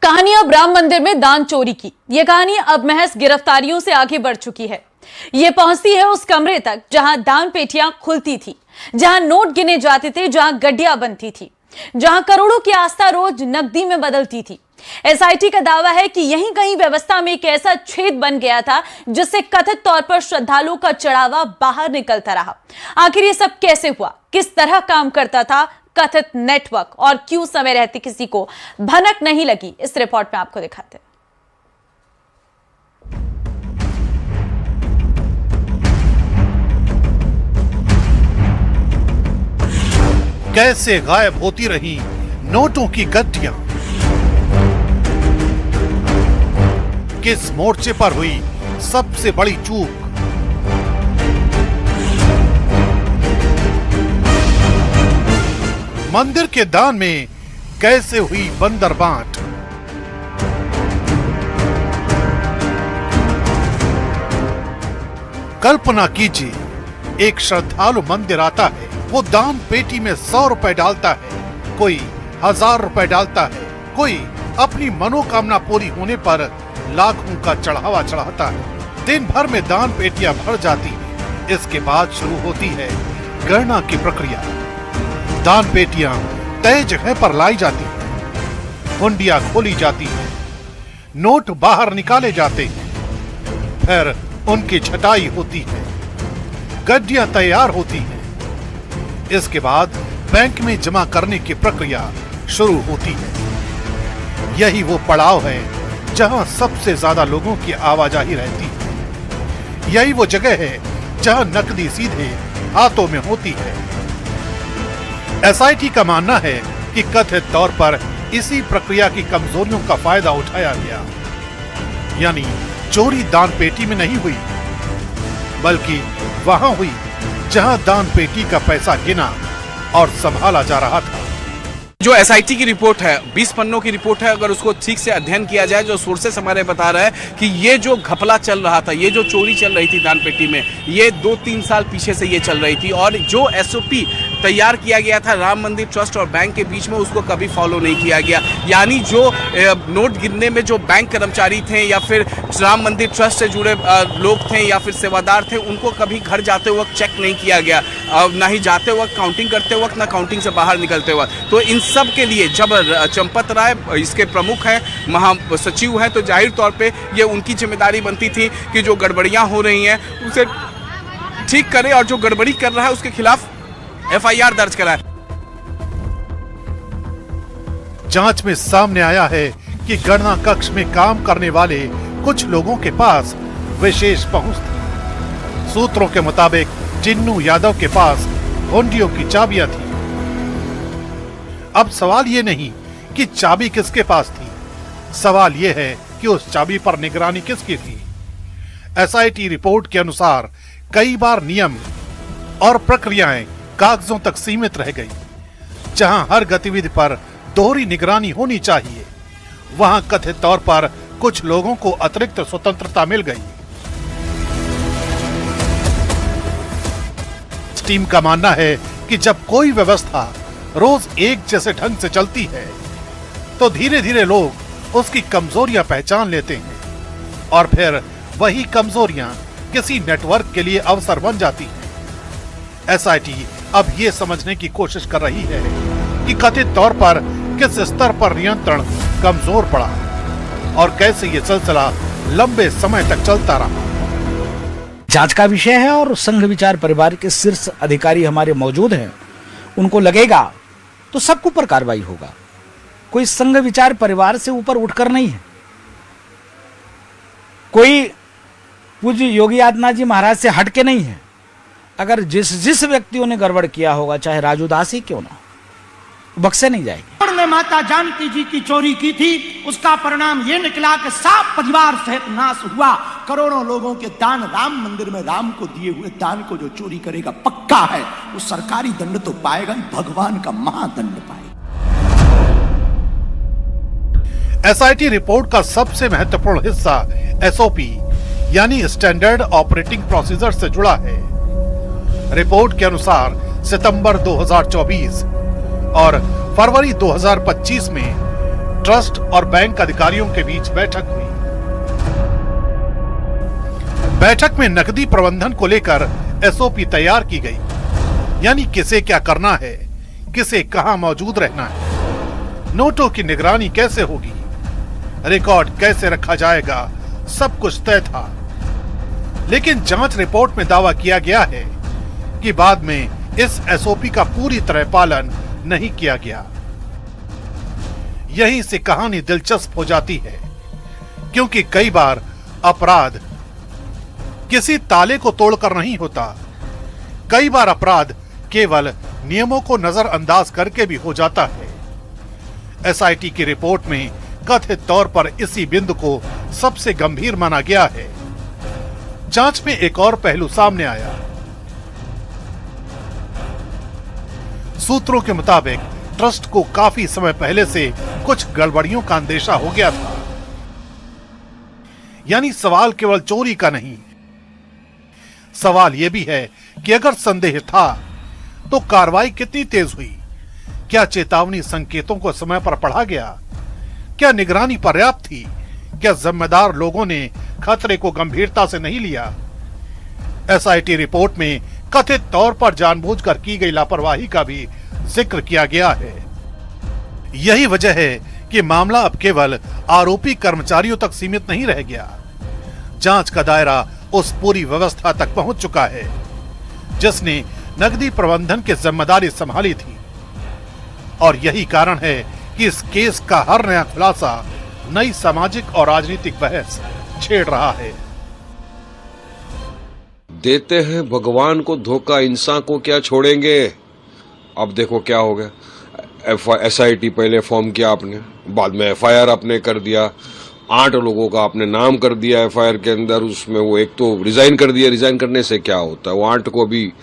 कहानी अब राम मंदिर में दान चोरी की। यह कहानी अब महज गिरफ्तारियों से आगे बढ़ चुकी है। यह पहुंचती है उस कमरे तक जहां दान पेटियां खुलती थी, जहां नोट गिने जाते थे, जहां गड्डियां बनती थी, जहां करोड़ों की आस्था रोज नकदी में बदलती थी। एसआईटी का दावा है कि यहीं कहीं व्यवस्था में एक ऐसा छेद बन गया था जिससे कथित तौर पर श्रद्धालुओं का चढ़ावा बाहर निकलता रहा। आखिर ये सब कैसे हुआ, किस तरह काम करता था कथित नेटवर्क और क्यों समय रहते किसी को भनक नहीं लगी, इस रिपोर्ट में आपको दिखाते हैं। कैसे गायब होती रही नोटों की गड्डियां, किस मोर्चे पर हुई सबसे बड़ी चूक, मंदिर के दान में कैसे हुई बंदरबांट, कल्पना कीजिए एक श्रद्धालु मंदिर आता है, वो दान पेटी में 100 रुपए डालता है, कोई 1000 रुपए डालता है, कोई अपनी मनोकामना पूरी होने पर लाखों का चढ़ावा चढ़ाता है। दिन भर में दान पेटियां भर जाती हैं। इसके बाद शुरू होती है गणना की प्रक्रिया। दान पेटियां तय जगह पर लाई जाती हैं, हुंडियां खोली जाती हैं, नोट बाहर निकाले जाते हैं, फिर उनकी छटाई होती है, गड्डियां तैयार होती हैं। इसके बाद बैंक में जमा करने की प्रक्रिया शुरू होती है। यही वो पड़ाव है जहां सबसे ज्यादा लोगों की आवाजाही रहती है। यही वो जगह है जहां नकदी सीधे हाथों में होती है। एसआईटी का मानना है कि कथित तौर पर इसी प्रक्रिया की कमजोरियों का फायदा उठाया गया। यानी चोरी दान पेटी में नहीं हुई, बल्कि वहां हुई जहां दान पेटी का पैसा गिना और संभाला जा रहा था। जो एसआईटी की रिपोर्ट है, 20 पन्नों की रिपोर्ट है, अगर उसको ठीक से अध्ययन किया जाए, जो सोर्सेस हमारे बता रहा है कि ये जो घपला चल रहा था, ये जो चोरी चल रही थी दान पेटी में, ये 2-3 साल पीछे से ये चल रही थी। और जो एसओपी तैयार किया गया था राम मंदिर ट्रस्ट और बैंक के बीच में, उसको कभी फॉलो नहीं किया गया। यानी जो नोट गिनने में जो बैंक कर्मचारी थे या फिर राम मंदिर ट्रस्ट से जुड़े लोग थे या फिर सेवादार थे, उनको कभी घर जाते वक्त चेक नहीं किया गया, ना ही जाते वक्त काउंटिंग करते वक्त, ना काउंटिंग से बाहर निकलते वक्त। तो इन सब के लिए जब चंपत राय इसके प्रमुख हैं, महासचिव हैं, तो जाहिर तौर पे ये उनकी जिम्मेदारी बनती थी कि जो गड़बड़ियां हो रही हैं उसे ठीक करे और जो गड़बड़ी कर रहा है उसके खिलाफ एफआईआर दर्ज कराए। जांच में सामने आया है कि गणना कक्ष में काम करने वाले कुछ लोगों के पास विशेष पहुंच थी। सूत्रों के मुताबिक चिन्नू यादव के पास हुंडियों की चाबियां थी। अब सवाल ये नहीं कि चाबी किसके पास थी, सवाल ये है कि उस चाबी पर निगरानी किसकी थी। एसआईटी रिपोर्ट के अनुसार कई बार नियम और प्रक्रियाएं कागजों तक सीमित रह गई। जहां हर गतिविधि पर दोहरी निगरानी होनी चाहिए, वहां कथित तौर पर कुछ लोगों को अतिरिक्त स्वतंत्रता मिल गई। टीम का मानना है कि जब कोई व्यवस्था रोज एक जैसे ढंग से चलती है, तो धीरे धीरे लोग उसकी कमजोरियां पहचान लेते हैं और फिर वही कमजोरियां किसी नेटवर्क के लिए अवसर बन जाती हैं। एसआईटी अब ये समझने की कोशिश कर रही है कि कथित तौर पर किस स्तर पर नियंत्रण कमजोर पड़ा और कैसे ये सिलसिला लंबे समय तक चलता रहा। जांच का विषय है और संघ विचार परिवार के शीर्ष अधिकारी हमारे मौजूद हैं। उनको लगेगा तो सबके ऊपर कार्रवाई होगा। कोई संघ विचार परिवार से ऊपर उठकर नहीं है। कोई पूज्य योगी आदित्यनाथ जी महाराज से हटके नहीं है। अगर जिस व्यक्तियों ने गड़बड़ किया होगा, चाहे राजू दास ही क्यों ना, बख्शे नहीं जाएंगे। ने माता जानकी जी की चोरी की थी, उसका परिणाम ये निकला कि सब परिवार सहित नाश हुआ। करोड़ों लोगों के दान राम मंदिर में राम को दिए हुए दान को जो चोरी करेगा पक्का है वो सरकारी दंड तो पाएगा, भगवान का महादंड पाएगा। एसआईटी रिपोर्ट का सबसे महत्वपूर्ण हिस्सा एसओपी यानी स्टैंडर्ड ऑपरेटिंग प्रोसीजर से जुड़ा है। रिपोर्ट के अनुसार सितंबर 2024 और फरवरी 2025 में ट्रस्ट और बैंक अधिकारियों के बीच बैठक हुई। बैठक में नकदी प्रबंधन को लेकर एसओपी तैयार की गई, यानी किसे क्या करना है, किसे कहां मौजूद रहना है, नोटों की निगरानी कैसे होगी, रिकॉर्ड कैसे रखा जाएगा, सब कुछ तय था। लेकिन जांच रिपोर्ट में दावा किया गया है कि बाद में इस एसओपी का पूरी तरह पालन नहीं किया गया। यहीं से कहानी दिलचस्प हो जाती है, क्योंकि कई बार अपराध किसी ताले को तोड़कर नहीं होता, कई बार अपराध केवल नियमों को नजरअंदाज करके भी हो जाता है। एसआईटी की रिपोर्ट में कथित तौर पर इसी बिंदु को सबसे गंभीर माना गया है। जांच में एक और पहलू सामने आया। सूत्रों के मुताबिक ट्रस्ट को काफी समय पहले से कुछ गड़बड़ियों का अंदेशा हो गया था। यानी सवाल केवल चोरी का नहीं, सवाल यह भी है कि अगर संदेह था तो कार्रवाई कितनी तेज हुई, क्या चेतावनी संकेतों को समय पर पढ़ा गया, क्या निगरानी पर्याप्त थी, क्या जिम्मेदार लोगों ने खतरे को गंभीरता से नहीं लिया। एसआईटी रिपोर्ट में कथित तौर पर जानबूझकर की गई लापरवाही का भी जिक्र किया गया है। यही वजह है कि मामला अब केवल आरोपी कर्मचारियों तक सीमित नहीं रह गया। जांच का दायरा उस पूरी व्यवस्था तक पहुंच चुका है जिसने नकदी प्रबंधन की जिम्मेदारी संभाली थी। और यही कारण है कि इस केस का हर नया खुलासा नई सामाजिक और राजनीतिक बहस छेड़ रहा है। देते हैं भगवान को धोखा, इंसान को क्या छोड़ेंगे। अब देखो क्या हो गया। एसआईटी पहले फॉर्म किया आपने, बाद में एफआईआर आपने कर दिया, 8 लोगों का आपने नाम कर दिया एफआईआर के अंदर। उसमें वो एक तो रिजाइन कर दिया, रिजाइन करने से क्या होता है, वो 8 को अभी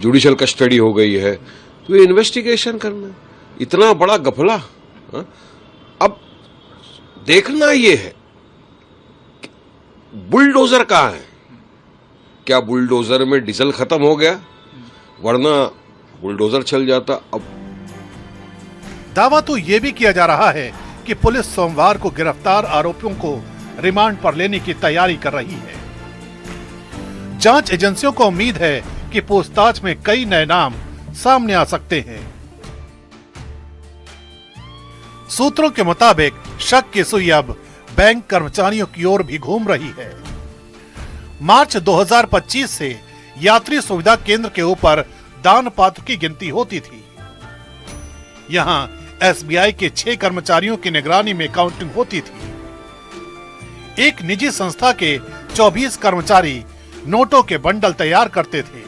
जुडिशियल कस्टडी हो गई है, तो ये इन्वेस्टिगेशन करना, इतना बड़ा गफला। अब देखना ये है बुलडोजर कहाँ है, क्या बुलडोजर में डीजल खत्म हो गया, वरना बुलडोजर चल जाता। अब दावा तो यह भी किया जा रहा है कि पुलिस सोमवार को गिरफ्तार आरोपियों को रिमांड पर लेने की तैयारी कर रही है। जांच एजेंसियों को उम्मीद है कि पूछताछ में कई नए नाम सामने आ सकते हैं। सूत्रों के मुताबिक शक की सुई अब बैंक कर्मचारियों की ओर भी घूम रही है। मार्च 2025 से यात्री सुविधा केंद्र के ऊपर दान पात्र की गिनती होती थी। यहां एसबीआई के 6 कर्मचारियों की निगरानी में काउंटिंग होती थी। एक निजी संस्था के 24 कर्मचारी नोटों के बंडल तैयार करते थे,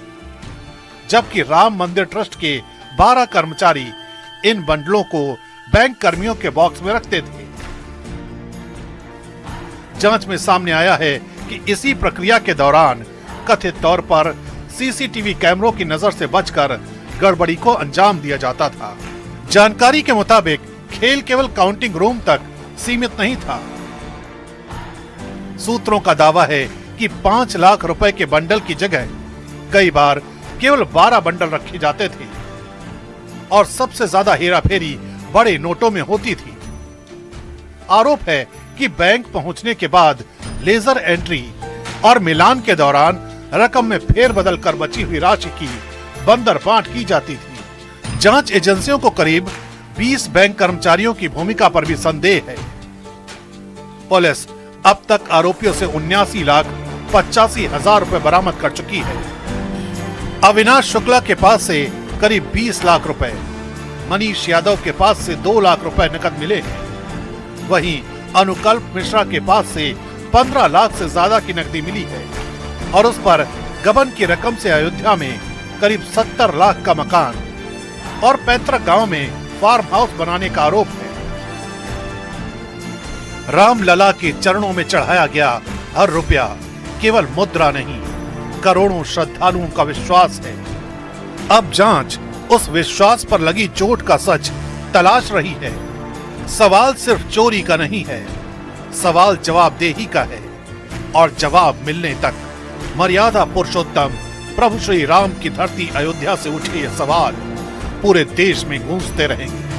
जबकि राम मंदिर ट्रस्ट के 12 कर्मचारी इन बंडलों को बैंक कर्मियों के बॉक्स में रखते थे। जांच में सामने आया है कि इसी प्रक्रिया के दौरान कथित तौर पर सीसीटीवी कैमरों की नजर से बचकर गड़बड़ी को अंजाम दिया जाता था। जानकारी के मुताबिक खेल केवल काउंटिंग रूम तक सीमित नहीं था। सूत्रों का दावा है कि 5 लाख रुपए के बंडल की जगह कई बार केवल 12 बंडल रखे जाते थे और सबसे ज्यादा हेराफेरी बड़े नोटों में होती थी। आरोप है कि बैंक पहुंचने के बाद लेजर एंट्री और मिलान के दौरान रकम में फेरबदल कर बची हुई राशि की बंदरबांट की जाती थी। जांच एजेंसियों को करीब 20 बैंक कर्मचारियों की भूमिका पर भी संदेह है। पुलिस अब तक आरोपियों से 79,85,000 रुपए बरामद कर चुकी है। अविनाश शुक्ला के पास से करीब 20 लाख रुपए, मनीष यादव के पास से 2 लाख रुपए नकद मिले हैं। वहीं अनुकल्प मिश्रा के पास से 15 लाख से ज्यादा की नकदी मिली है और उस पर गबन की रकम से अयोध्या में करीब 70 लाख का मकान और पैतृक गांव में फार्म हाउस बनाने का आरोप है। रामलला के चरणों में चढ़ाया गया हर रुपया केवल मुद्रा नहीं, करोड़ों श्रद्धालुओं का विश्वास है। अब जांच उस विश्वास पर लगी चोट का सच तलाश रही है। सवाल सिर्फ चोरी का नहीं है, सवाल जवाबदेही का है और जवाब मिलने तक मर्यादा पुरुषोत्तम प्रभु श्री राम की धरती अयोध्या से उठे ये सवाल पूरे देश में गूंजते रहेंगे।